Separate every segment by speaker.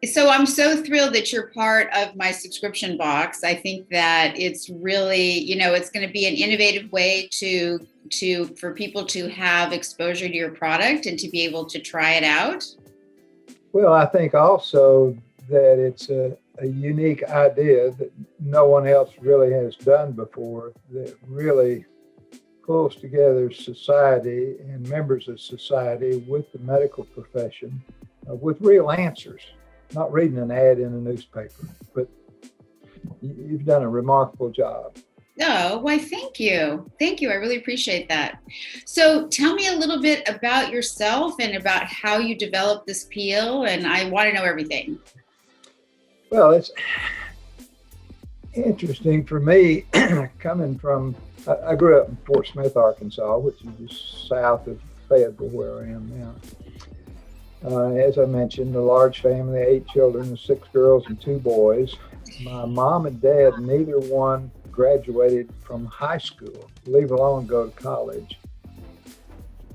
Speaker 1: So I'm so thrilled that you're part of my subscription box. I think that it's really, it's going to be an innovative way for people to have exposure to your product and to be able to try it out.
Speaker 2: Well, I think also that it's a unique idea that no one else really has done before, that really pulls together society and members of society with the medical profession with real answers. Not reading an ad in a newspaper, but you've done a remarkable job.
Speaker 1: Oh, why, thank you. Thank you. I really appreciate that. So tell me a little bit about yourself and about how you developed this peel, and I want to know everything.
Speaker 2: Well, it's interesting for me coming from, I grew up in Fort Smith, Arkansas, which is just south of Fayetteville, where I am now. As I mentioned, a large family, 8 children, 6 girls and 2 boys. My mom and dad, neither one graduated from high school, leave alone go to college.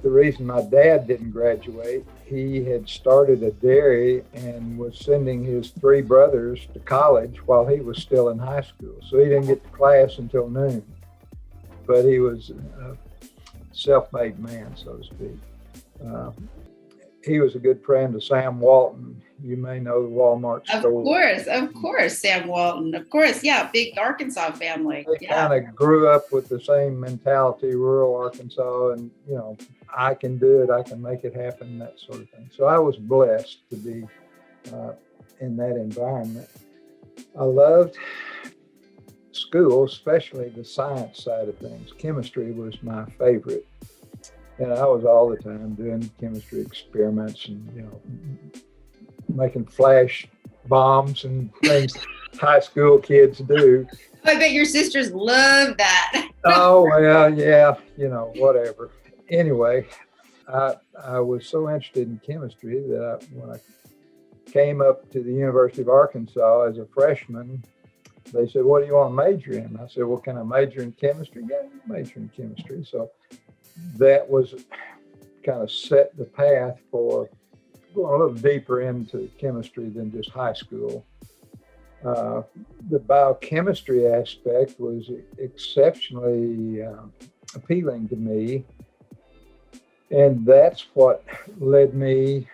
Speaker 2: The reason my dad didn't graduate, he had started a dairy and was sending his 3 brothers to college while he was still in high school. So he didn't get to class until noon. But he was a self-made man, so to speak. He was a good friend of Sam Walton. You may know the Walmart store.
Speaker 1: Of course, Sam Walton. Of course, yeah, big Arkansas family.
Speaker 2: They kind of grew up with the same mentality, rural Arkansas, and, I can do it, I can make it happen, that sort of thing. So I was blessed to be in that environment. I loved school, especially the science side of things. Chemistry was my favorite. And I was all the time doing chemistry experiments and, making flash bombs and things high school kids do.
Speaker 1: I bet your sisters love that.
Speaker 2: Oh, well, yeah, whatever. Anyway, I was so interested in chemistry that when I came up to the University of Arkansas as a freshman, they said, "What do you want to major in?" I said, "Well, can I major in chemistry?" "Yeah, you major in chemistry." So that was kind of set the path for going a little deeper into chemistry than just high school. The biochemistry aspect was exceptionally appealing to me. And that's what led me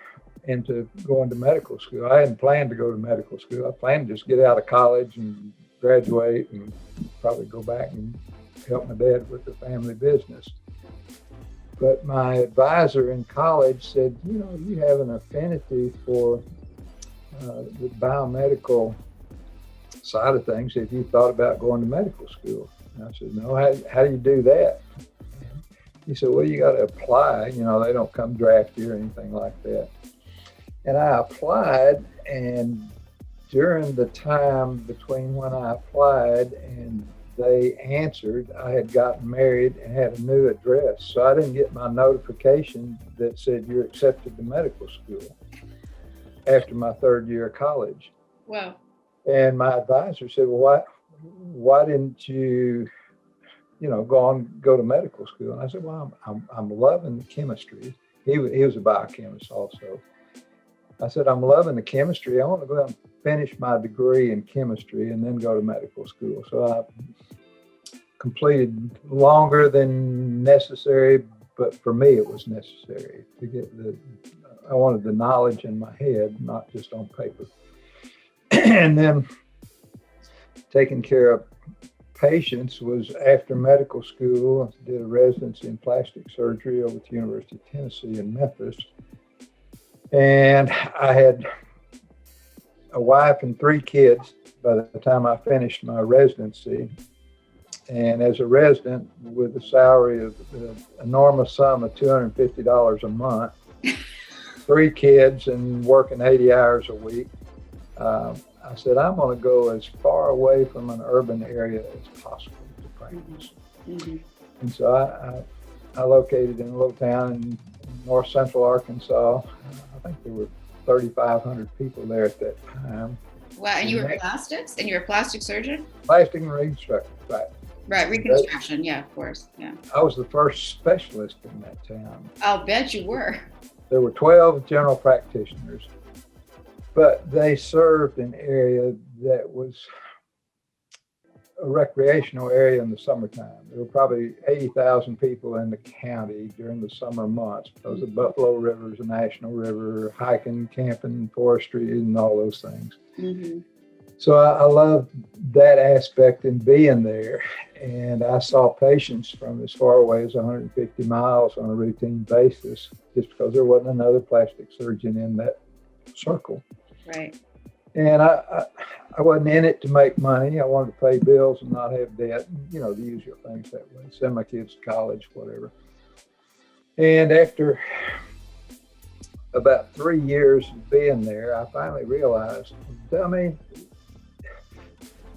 Speaker 2: into going to medical school. I hadn't planned to go to medical school. I planned to just get out of college and graduate and probably go back and help my dad with the family business. But my advisor in college said, you have an affinity for the biomedical side of things. Have you thought about going to medical school? And I said, no, how do you do that? And he said, well, you got to apply. They don't come draft you or anything like that. And I applied, and during the time between when I applied and they answered, I had gotten married and had a new address. So I didn't get my notification that said you're accepted to medical school after my 3rd year of college.
Speaker 1: Wow. And
Speaker 2: my advisor said, well, why didn't you, go to medical school? And I said, well, I'm loving the chemistry. He was a biochemist also. I said, I'm loving the chemistry. I want to go out and finish my degree in chemistry and then go to medical school. So I completed longer than necessary, but for me it was necessary to get I wanted the knowledge in my head, not just on paper. And then taking care of patients was after medical school. I did a residency in plastic surgery over at the University of Tennessee in Memphis. And I had a wife and 3 kids by the time I finished my residency. And as a resident with a salary of the enormous sum of $250 a month, 3 kids and working 80 hours a week, I said, I'm going to go as far away from an urban area as possible to practice. Mm-hmm. And so I located in a little town in north central Arkansas. I think there were 3,500 people there at that time.
Speaker 1: Wow, and you were plastics? And you're a plastic surgeon?
Speaker 2: Plastic and reconstruction, right.
Speaker 1: Right, reconstruction, yeah, of course, yeah.
Speaker 2: I was the first specialist in that town.
Speaker 1: I'll bet you were.
Speaker 2: There were 12 general practitioners, but they served an area that was a recreational area in the summertime. There were probably 80,000 people in the county during the summer months because the Buffalo River is a national river, hiking, camping, forestry, and all those things. Mm-hmm. So I loved that aspect in being there. And I saw patients from as far away as 150 miles on a routine basis just because there wasn't another plastic surgeon in that circle.
Speaker 1: Right.
Speaker 2: And I wasn't in it to make money. I wanted to pay bills and not have debt, the usual things that way. Send my kids to college, whatever. And after about 3 years of being there, I finally realized,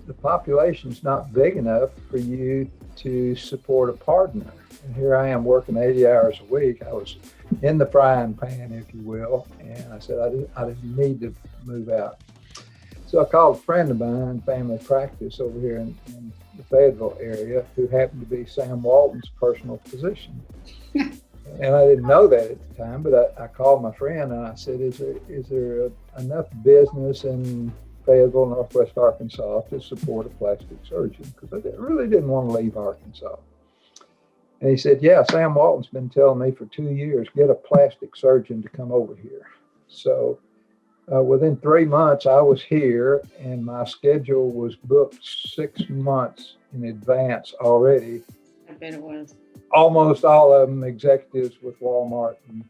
Speaker 2: the population's not big enough for you to support a partner. And here I am working 80 hours a week. I was in the frying pan, if you will. And I said, I didn't need to move out. So I called a friend of mine in family practice over here in the Fayetteville area who happened to be Sam Walton's personal physician. And I didn't know that at the time, but I called my friend and I said, is there enough business in Fayetteville, Northwest Arkansas to support a plastic surgeon? Because I really didn't want to leave Arkansas. And he said, yeah, Sam Walton's been telling me for 2 years, get a plastic surgeon to come over here. So within 3 months, I was here and my schedule was booked 6 months in advance already.
Speaker 1: I bet it was.
Speaker 2: Almost all of them executives with Walmart. And,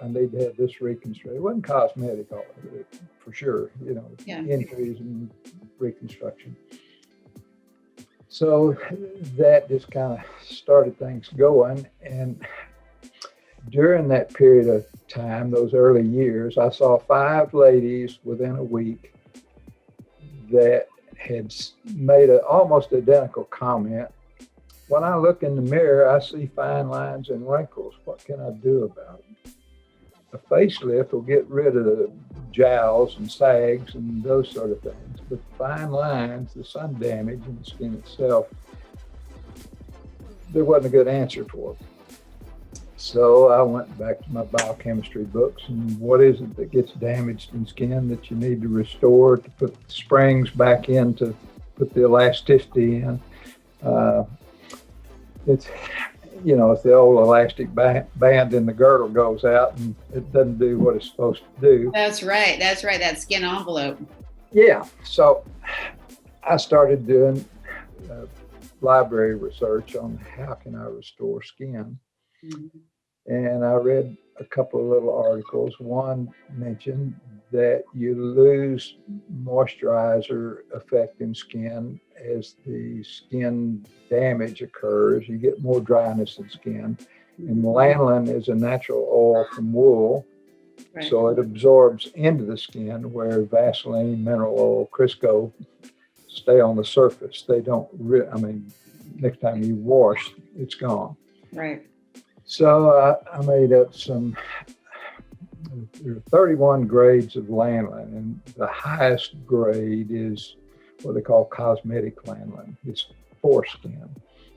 Speaker 2: I need to have this reconstructed. It wasn't cosmetic, all of it, for sure, injuries and reconstruction. So that just kind of started things going. And during that period of time, those early years, I saw 5 ladies within a week that had made an almost identical comment. When I look in the mirror, I see fine lines and wrinkles. What can I do about it? A facelift will get rid of the jowls and sags and those sort of things. But fine lines, the sun damage in the skin itself, there wasn't a good answer for it. So I went back to my biochemistry books and what is it that gets damaged in skin that you need to restore to put the springs back in to put the elasticity in. It's the old elastic band in the girdle goes out and it doesn't do what it's supposed to do.
Speaker 1: That's right. That skin envelope.
Speaker 2: Yeah. So I started doing library research on how can I restore skin. Mm-hmm. And I read a couple of little articles. One mentioned that you lose moisturizer effect in skin as the skin damage occurs. You get more dryness in skin. And lanolin is a natural oil from wool. Right. So it absorbs into the skin, where Vaseline, mineral oil, Crisco stay on the surface. They don't, next time you wash, it's gone.
Speaker 1: Right.
Speaker 2: So I made up there are 31 grades of lanolin, and the highest grade is what they call cosmetic lanolin. It's for skin.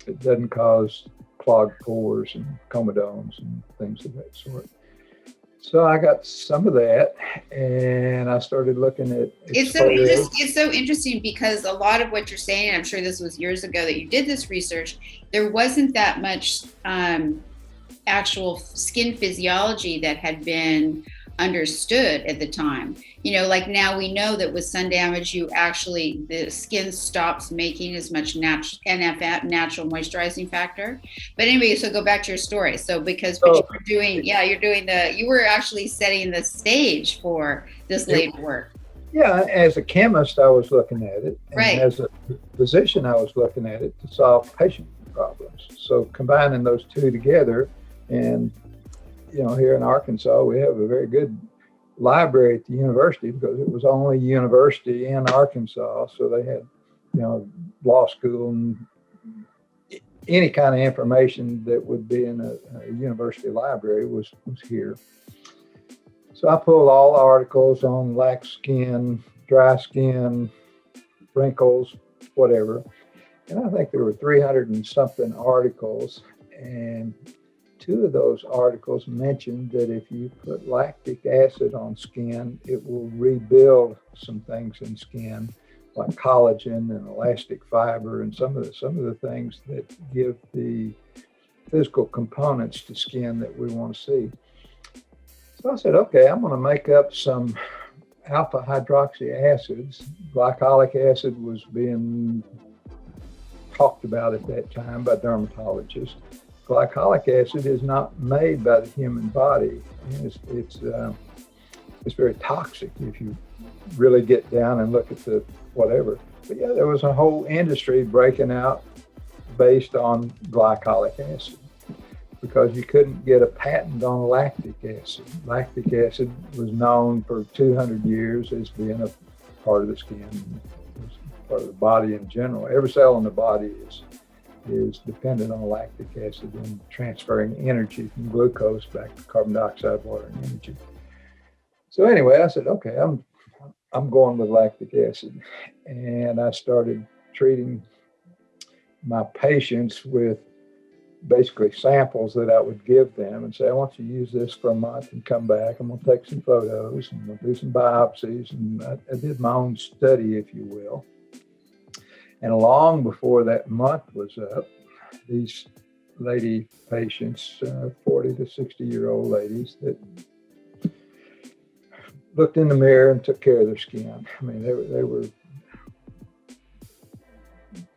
Speaker 2: It doesn't cause clogged pores and comedones and things of that sort. So I got some of that, and I started looking at
Speaker 1: it's so interesting because a lot of what you're saying, and I'm sure this was years ago that you did this research, there wasn't that much actual skin physiology that had been understood at the time. Like now we know that with sun damage, the skin stops making as much NF, natural moisturizing factor. But anyway, so go back to your story. So because what you were actually setting the stage for this later work.
Speaker 2: Yeah, as a chemist, I was looking at it. And
Speaker 1: right.
Speaker 2: As a physician, I was looking at it to solve patient problems. So combining those two together, and here in Arkansas, we have a very good library at the university because it was the only university in Arkansas. So they had, law school and any kind of information that would be in a university library was here. So I pulled all the articles on lax skin, dry skin, wrinkles, whatever. And I think there were 300 and something articles. And two of those articles mentioned that if you put lactic acid on skin, it will rebuild some things in skin, like collagen and elastic fiber, and some of the things that give the physical components to skin that we want to see. So I said, okay, I'm going to make up some alpha hydroxy acids. Glycolic acid was being talked about at that time by dermatologists. Glycolic acid is not made by the human body. It's very toxic if you really get down and look at the whatever. But yeah, there was a whole industry breaking out based on glycolic acid, because you couldn't get a patent on lactic acid. Lactic acid was known for 200 years as being a part of the skin, part of the body in general. Every cell in the body is dependent on lactic acid in transferring energy from glucose back to carbon dioxide, water, and energy. So anyway, I said, okay, I'm going with lactic acid. And I started treating my patients with basically samples that I would give them and say, I want you to use this for a month and come back. I'm going to take some photos and we'll do some biopsies. And I did my own study, if you will. And long before that month was up, these lady patients, 40 to 60-year-old ladies that looked in the mirror and took care of their skin. I mean, they were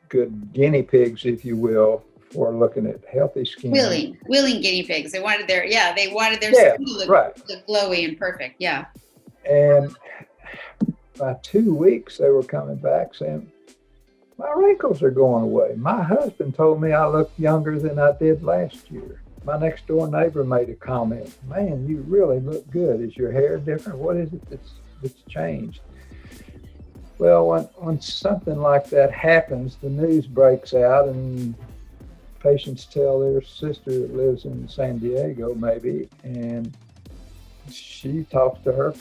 Speaker 2: good guinea pigs, if you will, for looking at healthy skin.
Speaker 1: Willing guinea pigs. They wanted their skin to look glowy and perfect. Yeah.
Speaker 2: And by 2 weeks, they were coming back saying, my wrinkles are going away. My husband told me I look younger than I did last year. My next door neighbor made a comment, man, you really look good. Is your hair different? What is it that's changed? Well, when something like that happens, the news breaks out and patients tell their sister that lives in San Diego, maybe, and she talks to her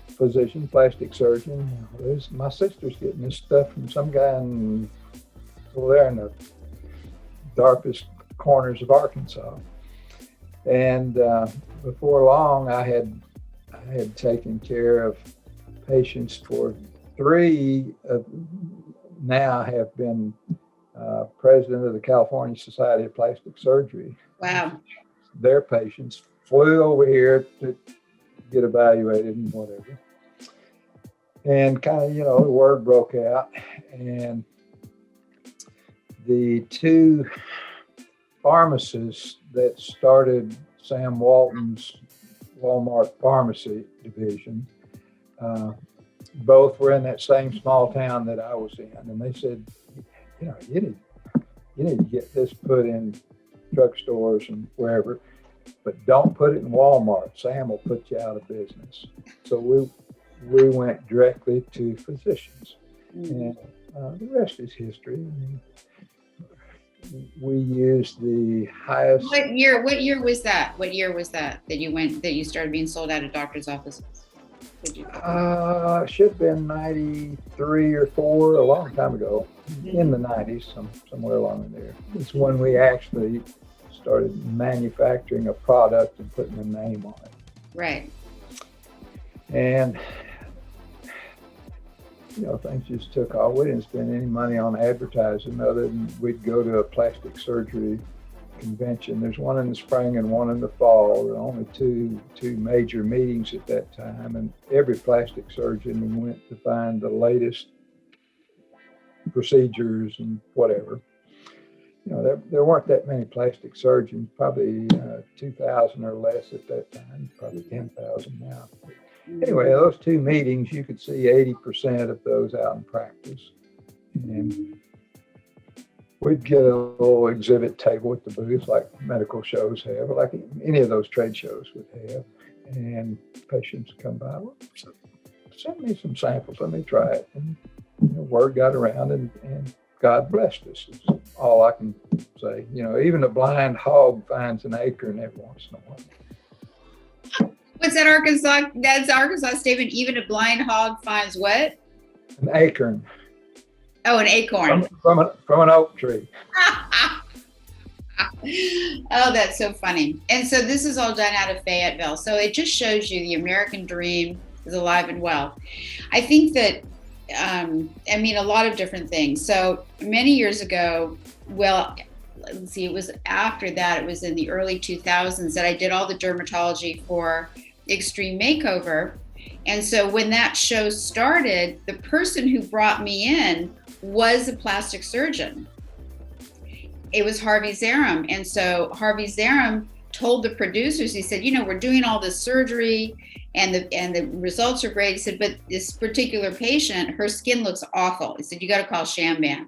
Speaker 2: physician, plastic surgeon. My sister's getting this stuff from some guy over there in the darkest corners of Arkansas. And before long, I had taken care of patients for 3 now have been president of the California Society of Plastic Surgery.
Speaker 1: Wow.
Speaker 2: Their patients flew over here to get evaluated and whatever. And kind of, the word broke out. And the 2 pharmacists that started Sam Walton's Walmart pharmacy division, both were in that same small town that I was in. And they said, you need to get this put in drugstores and wherever, but don't put it in Walmart. Sam will put you out of business. So we went directly to physicians, and the rest is history. I mean, we used the highest.
Speaker 1: What year was that? What year was that you started being sold out of doctor's offices?
Speaker 2: Should have been 93 or 4, a long time ago, in the 90s, somewhere along in there. It's when we actually started manufacturing a product and putting a name on it.
Speaker 1: Right.
Speaker 2: And, things just took off. We didn't spend any money on advertising other than we'd go to a plastic surgery convention. There's one in the spring and one in the fall. There were only two major meetings at that time, and every plastic surgeon went to find the latest procedures and whatever. There weren't that many plastic surgeons, probably 2,000 or less at that time, probably 10,000 now. Anyway, those 2 meetings, you could see 80% of those out in practice. And we'd get a little exhibit table at the booth like medical shows have, or like any of those trade shows would have. And patients come by, well, send me some samples, let me try it. And word got around and God blessed us. Is all I can say. Even a blind hog finds an acorn every once in a while.
Speaker 1: What's that Arkansas? That's Arkansas statement. Even a blind hog finds what?
Speaker 2: An acorn.
Speaker 1: Oh, an acorn.
Speaker 2: From an oak tree.
Speaker 1: Oh, that's so funny. And so this is all done out of Fayetteville. So it just shows you the American dream is alive and well. I think that, I mean, a lot of different things. So many years ago, well, let's see, it was after that, it was in the early 2000s that I did all the dermatology for Extreme Makeover. And so when that show started, the person who brought me in was a plastic surgeon. It was Harvey Zarum. And so Harvey Zarum told the producers, he said, you know, we're doing all this surgery and the results are great. He said, but this particular patient, her skin looks awful. He said, you got to call Shamban.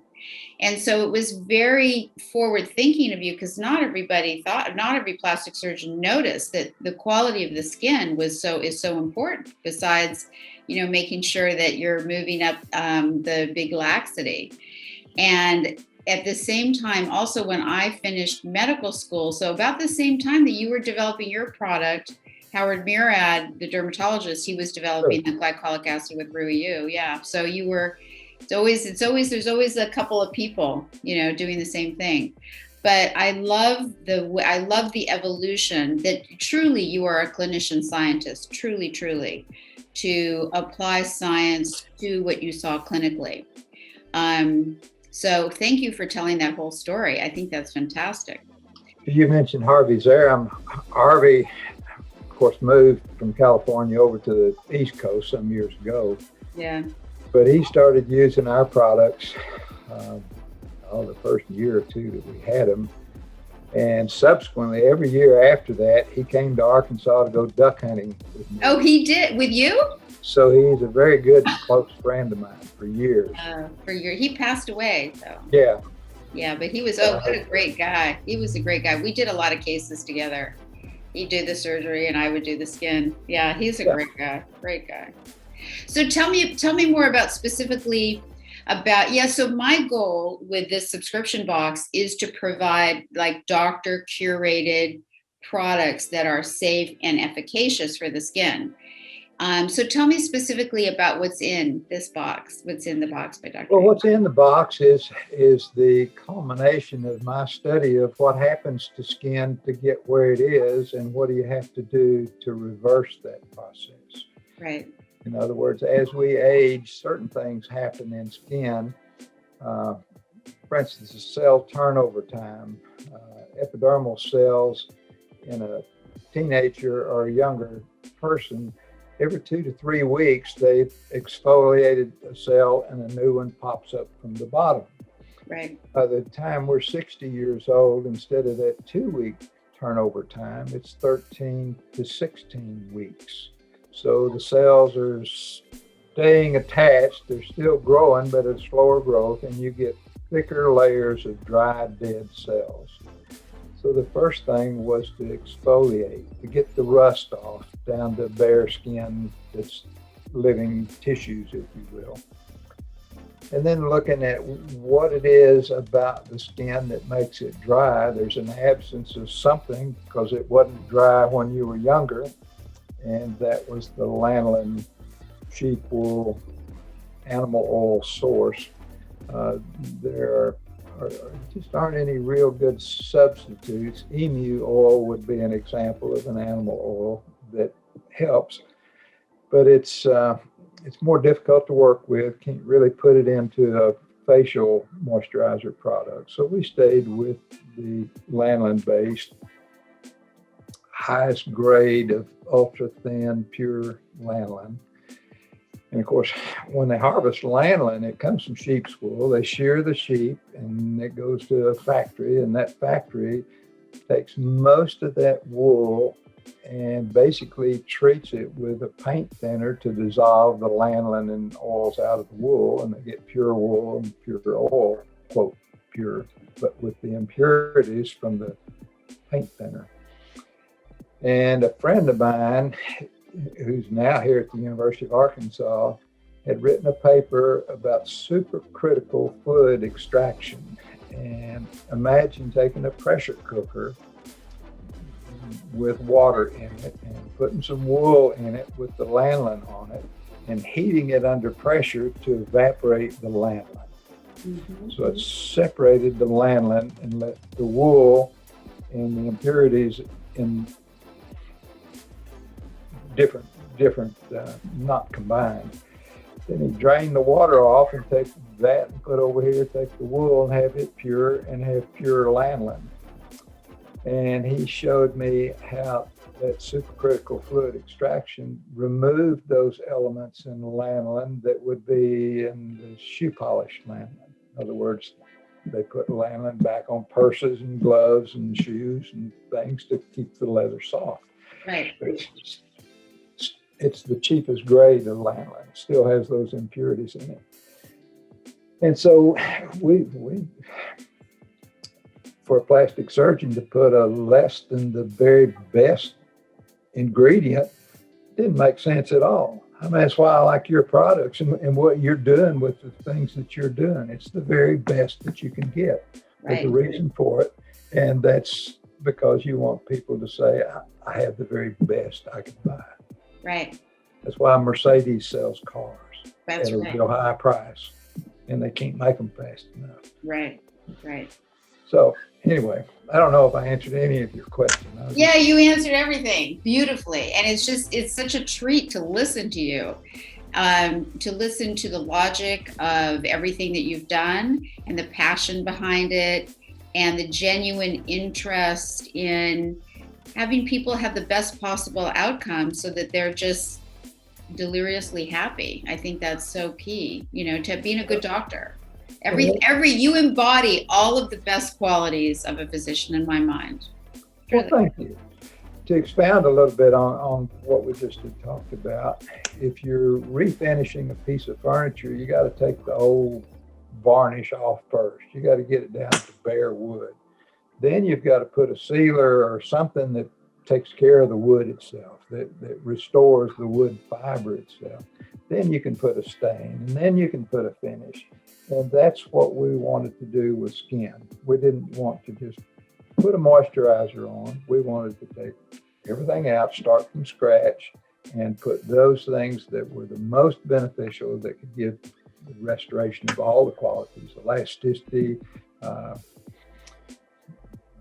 Speaker 1: And so it was very forward thinking of you, because not every plastic surgeon noticed that the quality of the skin is so important, besides, you know, making sure that you're moving up the big laxity. And at the same time, also when I finished medical school, so about the same time that you were developing your product, Howard Murad, the dermatologist, he was developing the glycolic acid with RuiU. Yeah. So you were, there's always a couple of people, you know, doing the same thing. But I love the evolution that truly you are a clinician scientist, truly, to apply science to what you saw clinically. So thank you for telling that whole story. I think that's fantastic.
Speaker 2: You mentioned Harvey Zarum. Harvey, of course, moved from California over to the East Coast some years ago.
Speaker 1: Yeah.
Speaker 2: But he started using our products the first year or two that we had them. And subsequently, every year after that, he came to Arkansas to go duck hunting with me.
Speaker 1: Oh, he did? With you?
Speaker 2: So he's a very good, close friend of mine for years.
Speaker 1: He passed away, so.
Speaker 2: Yeah.
Speaker 1: Yeah, but he was, what a great guy. He was a great guy. We did a lot of cases together. He'd do the surgery and I would do the skin. Yeah, he's a great guy. So tell me more about specifically about, so my goal with this subscription box is to provide like doctor curated products that are safe and efficacious for the skin. So tell me specifically about what's in this box. What's in the box by Dr.
Speaker 2: Well, what's in the box is the culmination of my study of what happens to skin to get where it is, and what do you have to do to reverse that process.
Speaker 1: Right.
Speaker 2: In other words, as we age, certain things happen in skin. For instance, the cell turnover time. Epidermal cells in a teenager or a younger person, every 2 to 3 weeks, they've exfoliated a cell and a new one pops up from the bottom.
Speaker 1: Right.
Speaker 2: By the time we're 60 years old, instead of that 2-week turnover time, it's 13 to 16 weeks. So the cells are staying attached. They're still growing, but at a slower growth, and you get thicker layers of dry, dead cells. So the first thing was to exfoliate, to get the rust off down to bare skin that's living tissues, if you will. And then looking at what it is about the skin that makes it dry. There's an absence of something because it wasn't dry when you were younger, and that was the lanolin, sheep wool, animal oil source. There just aren't any real good substitutes. Emu oil would be an example of an animal oil that helps, but it's more difficult to work with. Can't really put it into a facial moisturizer product. So we stayed with the lanolin-based, highest grade of ultra thin, pure lanolin. And of course, when they harvest lanolin, it comes from sheep's wool. They shear the sheep and it goes to a factory, and that factory takes most of that wool and basically treats it with a paint thinner to dissolve the lanolin and oils out of the wool, and they get pure wool and pure oil, quote, pure, but with the impurities from the paint thinner. And a friend of mine, who's now here at the University of Arkansas, had written a paper about supercritical fluid extraction. And imagine taking a pressure cooker with water in it and putting some wool in it with the lanolin on it and heating it under pressure to evaporate the lanolin. Mm-hmm. So it separated the lanolin and let the wool and the impurities in different, not combined. Then he drained the water off and take that and put over here, take the wool and have it pure and have pure lanolin. And he showed me how that supercritical fluid extraction removed those elements in lanolin that would be in the shoe polish lanolin. In other words, they put lanolin back on purses and gloves and shoes and things to keep the leather soft.
Speaker 1: Right.
Speaker 2: It's the cheapest grade of lanolin. It still has those impurities in it. And so we for a plastic surgeon to put a less than the very best ingredient didn't make sense at all. I mean, that's why I like your products and what you're doing with the things that you're doing. It's the very best that you can get. Right. There's a reason for it. And that's because you want people to say, I have the very best I can buy.
Speaker 1: Right.
Speaker 2: That's why Mercedes sells cars
Speaker 1: at
Speaker 2: a real high price, and they can't make them fast enough.
Speaker 1: Right. Right.
Speaker 2: So anyway, I don't know if I answered any of your questions.
Speaker 1: Yeah, you answered everything beautifully. And it's such a treat to listen to you, to listen to the logic of everything that you've done and the passion behind it and the genuine interest in having people have the best possible outcome so that they're just deliriously happy. I think that's so key, to being a good doctor. You embody all of the best qualities of a physician in my mind.
Speaker 2: Well, thank you. To expound a little bit on what we just had talked about, if you're refinishing a piece of furniture, you got to take the old varnish off first. You got to get it down to bare wood. Then you've got to put a sealer or something that takes care of the wood itself, that restores the wood fiber itself. Then you can put a stain, and then you can put a finish. And that's what we wanted to do with skin. We didn't want to just put a moisturizer on. We wanted to take everything out, start from scratch, and put those things that were the most beneficial that could give the restoration of all the qualities, elasticity,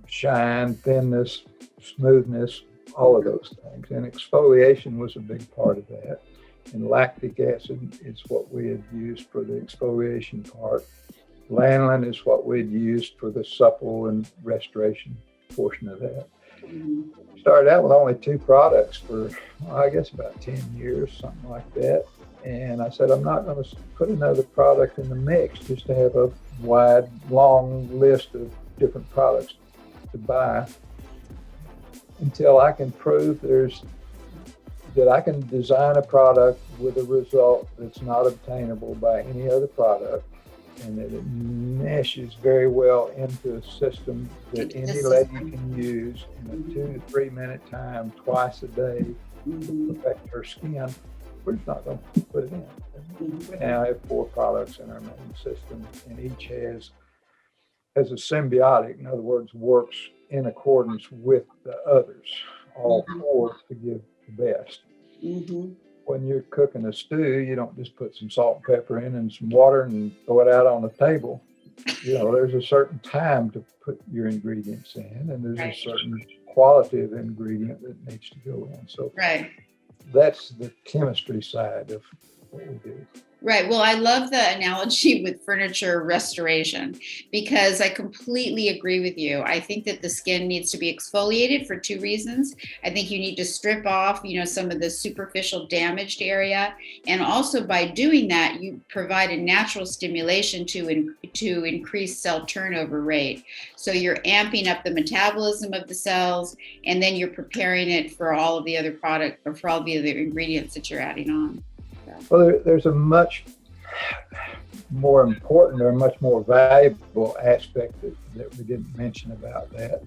Speaker 2: shine, thinness, smoothness, all of those things. And exfoliation was a big part of that. And lactic acid is what we had used for the exfoliation part. Lanolin is what we'd used for the supple and restoration portion of that. Started out with only 2 products for, I guess, about 10 years, something like that. And I said, I'm not going to put another product in the mix just to have a wide, long list of different products to buy until I can prove that I can design a product with a result that's not obtainable by any other product, and that it meshes very well into a system that any lady can use in a 2 to 3 minute time, twice a day, to perfect her skin. We're just not going to put it in. We now have 4 products in our main system, and each has a symbiotic, in other words, works in accordance with the others, all 4 to give the best. When you're cooking a stew, you don't just put some salt and pepper in and some water and throw it out on the table. There's a certain time to put your ingredients in, and there's a certain quality of ingredient that needs to go in. So that's the chemistry side of what we do.
Speaker 1: Right. Well, I love the analogy with furniture restoration because I completely agree with you. I think that the skin needs to be exfoliated for 2 reasons. I think you need to strip off, some of the superficial damaged area. And also by doing that, you provide a natural stimulation to increase cell turnover rate. So you're amping up the metabolism of the cells, and then you're preparing it for all of the other product or for all the other ingredients that you're adding on.
Speaker 2: Well, there's a much more important or much more valuable aspect that we didn't mention about that,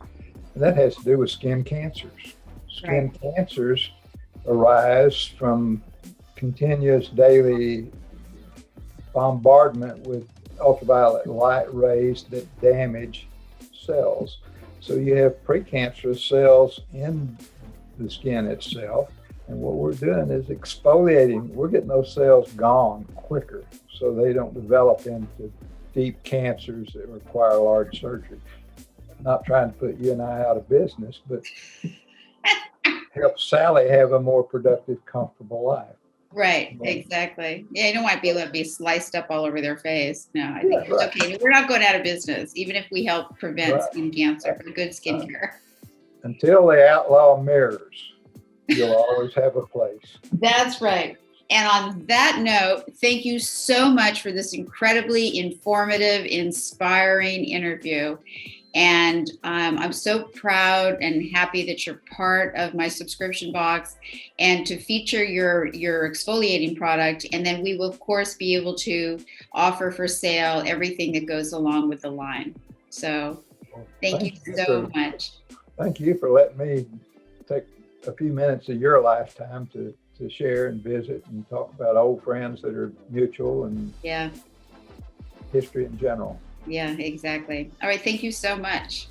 Speaker 2: and that has to do with skin cancers. Skin cancers arise from continuous daily bombardment with ultraviolet light rays that damage cells. So you have precancerous cells in the skin itself. And what we're doing is exfoliating. We're getting those cells gone quicker so they don't develop into deep cancers that require large surgery. not trying to put you and I out of business, but help Sally have a more productive, comfortable life.
Speaker 1: Right, exactly. Yeah, you don't want people to be sliced up all over their face. No, I think
Speaker 2: Yeah,
Speaker 1: it's
Speaker 2: right.
Speaker 1: okay. We're not going out of business, even if we help prevent
Speaker 2: Right.
Speaker 1: skin cancer for good skincare.
Speaker 2: Until they outlaw mirrors, you'll always have a place.
Speaker 1: That's right. And on that note, thank you so much for this incredibly informative, inspiring interview. And I'm so proud and happy that you're part of my subscription box and to feature your exfoliating product. And then we will, of course, be able to offer for sale everything that goes along with the line. So thank you so much.
Speaker 2: Thank you for letting me take a few minutes of your lifetime to share and visit and talk about old friends that are mutual and history in general.
Speaker 1: Yeah, exactly. All right. Thank you so much.